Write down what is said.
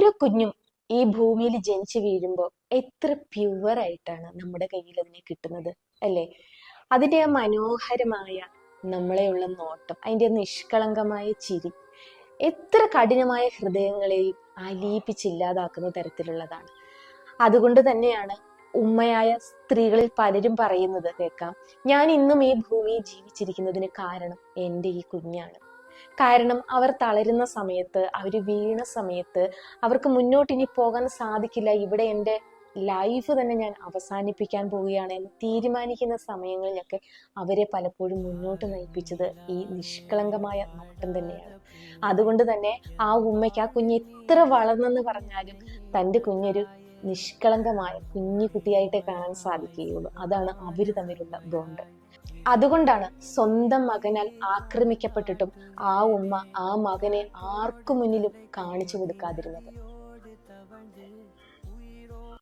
ഓരോ കുഞ്ഞും ഈ ഭൂമിയിൽ ജനിച്ചു വീഴുമ്പോൾ എത്ര പ്യുവറായിട്ടാണ് നമ്മുടെ കയ്യിൽ അതിനെ കിട്ടുന്നത് അല്ലേ? അതിൻ്റെ ആ മനോഹരമായ നമ്മളെയുള്ള നോട്ടം, അതിൻ്റെ നിഷ്കളങ്കമായ ചിരി എത്ര കഠിനമായ ഹൃദയങ്ങളെയും അലിയിപ്പിച്ചില്ലാതാക്കുന്ന തരത്തിലുള്ളതാണ്. അതുകൊണ്ട് തന്നെയാണ് ഉമ്മയായ സ്ത്രീകളിൽ പലരും പറയുന്നത് കേൾക്കാം, ഞാൻ ഇന്നും ഈ ഭൂമിയിൽ ജീവിച്ചിരിക്കുന്നതിന് കാരണം എൻ്റെ ഈ കുഞ്ഞാണ്. കാരണം അവർ തളരുന്ന സമയത്ത്, അവർ വീണ സമയത്ത്, അവർക്ക് മുന്നോട്ട് ഇനി പോകാൻ സാധിക്കില്ല, ഇവിടെ എൻ്റെ ലൈഫ് തന്നെ ഞാൻ അവസാനിപ്പിക്കാൻ പോവുകയാണ് എന്ന് തീരുമാനിക്കുന്ന സമയങ്ങളിലൊക്കെ അവരെ പലപ്പോഴും മുന്നോട്ട് നയിപ്പിച്ചത് ഈ നിഷ്കളങ്കമായ നോട്ടം തന്നെയാണ്. അതുകൊണ്ട് തന്നെ ആ ഉമ്മയ്ക്ക് ആ കുഞ്ഞ് എത്ര വളർന്നെന്ന് പറഞ്ഞാലും തൻ്റെ കുഞ്ഞൊരു നിഷ്കളങ്കമായ കുഞ്ഞു കുട്ടിയായിട്ടേ കാണാൻ സാധിക്കുകയുള്ളൂ. അതാണ് അവര് തമ്മിലുള്ള ബോണ്ട്. അതുകൊണ്ടാണ് സ്വന്തം മകനാൽ ആക്രമിക്കപ്പെട്ടിട്ടും ആ ഉമ്മ ആ മകനെ ആർക്കു മുന്നിലും കാണിച്ചു കൊടുക്കാതിരുന്നത്.